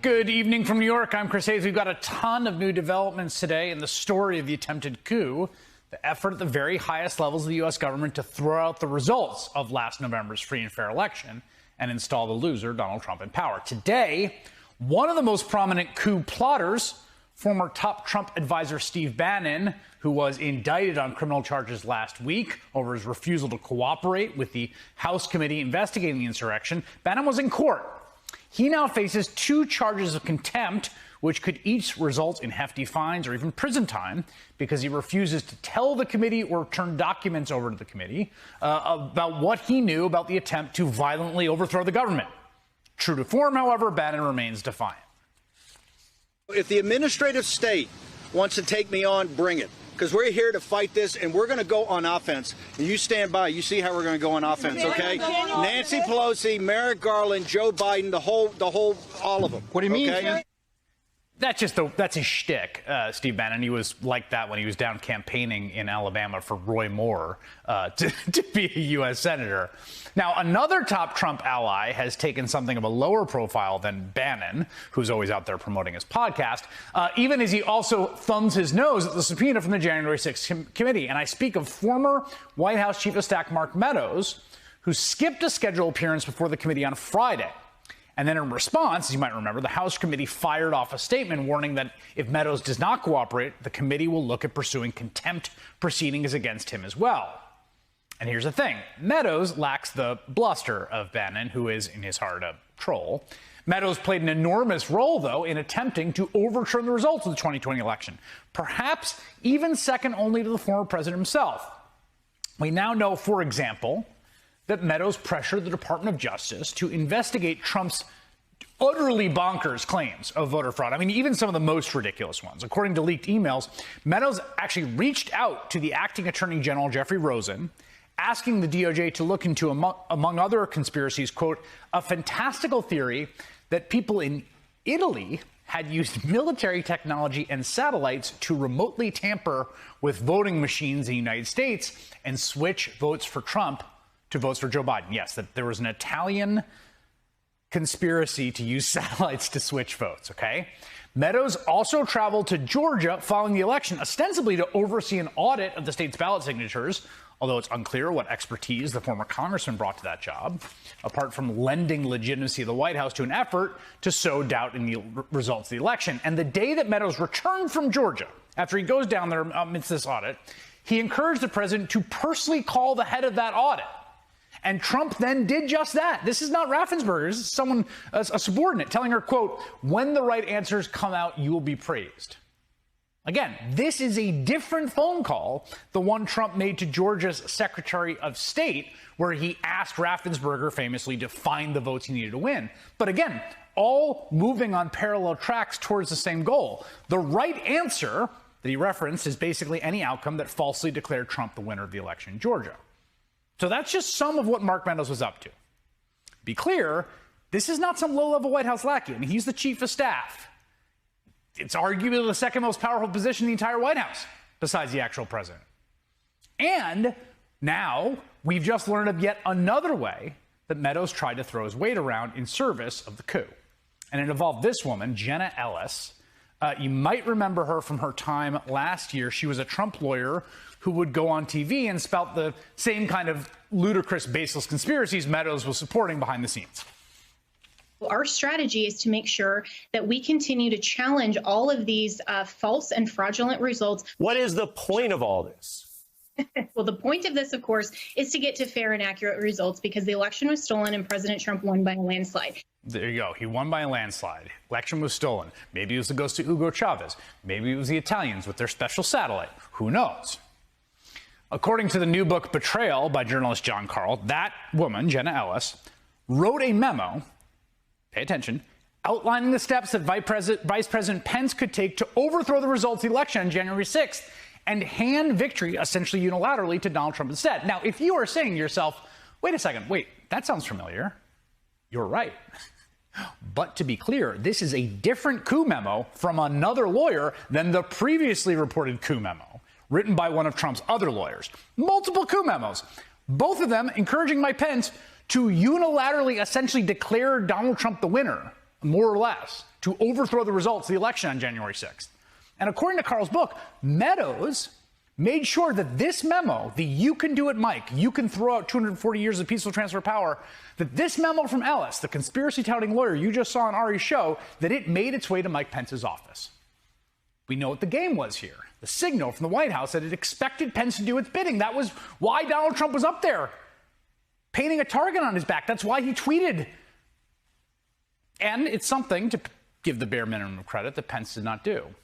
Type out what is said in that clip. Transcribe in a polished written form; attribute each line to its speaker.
Speaker 1: Good evening from New York. I'm Chris Hayes. We've got a ton of new developments today in the story of the attempted coup, the effort at the very highest levels of the U.S. government to throw out the results of last November's free and fair election and install the loser, Donald Trump, in power. Today, one of the most prominent coup plotters, former top Trump advisor Steve Bannon, who was indicted on criminal charges last week over his refusal to cooperate with the House committee investigating the insurrection. Bannon was in court. He now faces 2 charges of contempt, which could each result in hefty fines or even prison time, because he refuses to tell the committee or turn documents over to the committee about what he knew about the attempt to violently overthrow the government. True to form, however, Bannon remains defiant.
Speaker 2: If the administrative state wants to take me on, bring it. Because we're here to fight this, and we're going to go on offense. And you stand by. You see how we're going to go on offense, okay? Nancy Pelosi, Merrick Garland, Joe Biden, all of them.
Speaker 1: What do you mean?
Speaker 2: Okay?
Speaker 1: That's his shtick, Steve Bannon. He was like that when he was down campaigning in Alabama for Roy Moore to be a U.S. senator. Now, another top Trump ally has taken something of a lower profile than Bannon, who's always out there promoting his podcast, even as he also thumbs his nose at the subpoena from the January 6th committee. And I speak of former White House Chief of Staff Mark Meadows, who skipped a scheduled appearance before the committee on Friday. And then in response, as you might remember, the House committee fired off a statement warning that if Meadows does not cooperate, the committee will look at pursuing contempt proceedings against him as well. And here's the thing. Meadows lacks the bluster of Bannon, who is, in his heart, a troll. Meadows played an enormous role, though, in attempting to overturn the results of the 2020 election, perhaps even second only to the former president himself. We now know, for example, that Meadows pressured the Department of Justice to investigate Trump's utterly bonkers claims of voter fraud. I mean, even some of the most ridiculous ones. According to leaked emails, Meadows actually reached out to the acting Attorney General, Jeffrey Rosen, asking the DOJ to look into, among other conspiracies, quote, a fantastical theory that people in Italy had used military technology and satellites to remotely tamper with voting machines in the United States and switch votes for Trump to votes for Joe Biden. Yes, that there was an Italian conspiracy to use satellites to switch votes, okay? Meadows also traveled to Georgia following the election, ostensibly to oversee an audit of the state's ballot signatures, although it's unclear what expertise the former congressman brought to that job, apart from lending legitimacy of the White House to an effort to sow doubt in the results of the election. And the day that Meadows returned from Georgia, after he goes down there amidst this audit, he encouraged the president to personally call the head of that audit. And Trump then did just that. This is not Raffensperger. This is someone, a subordinate, telling her, quote, when the right answers come out, you will be praised. Again, this is a different phone call, the one Trump made to Georgia's Secretary of State, where he asked Raffensperger famously to find the votes he needed to win. But again, all moving on parallel tracks towards the same goal. The right answer that he referenced is basically any outcome that falsely declared Trump the winner of the election in Georgia. So that's just some of what Mark Meadows was up to. Be clear, this is not some low-level White House lackey. I mean, he's the chief of staff. It's arguably the second most powerful position in the entire White House, besides the actual president. And now we've just learned of yet another way that Meadows tried to throw his weight around in service of the coup. And it involved this woman, Jenna Ellis. You might remember her from her time last year. She was a Trump lawyer who would go on TV and spout the same kind of ludicrous, baseless conspiracies Meadows was supporting behind the scenes.
Speaker 3: Our strategy is to make sure that we continue to challenge all of these false and fraudulent results.
Speaker 4: What is the point of all this?
Speaker 3: Well, the point of this, of course, is to get to fair and accurate results because the election was stolen and President Trump won by a landslide.
Speaker 1: There you go. He won by a landslide. Election was stolen. Maybe it was the ghost of Hugo Chavez. Maybe it was the Italians with their special satellite. Who knows? According to the new book Betrayal by journalist John Carl, that woman, Jenna Ellis, wrote a memo, pay attention, outlining the steps that Vice President Pence could take to overthrow the results of the election on January 6th and hand victory essentially unilaterally to Donald Trump instead. Now, if you are saying to yourself, wait a second, that sounds familiar, you're right. But to be clear, this is a different coup memo from another lawyer than the previously reported coup memo, written by one of Trump's other lawyers. Multiple coup memos, both of them encouraging Mike Pence to unilaterally essentially declare Donald Trump the winner more or less, to overthrow the results of the election on January 6th. And according to Carl's book, Meadows made sure that this memo, the "you can do it, Mike, you can throw out 240 years of peaceful transfer of power," that this memo from Ellis, the conspiracy-touting lawyer you just saw on Ari's show, that it made its way to Mike Pence's office. We know what the game was here. The signal from the White House that it expected Pence to do its bidding. That was why Donald Trump was up there, painting a target on his back. That's why he tweeted. And it's something, to give the bare minimum of credit, that Pence did not do.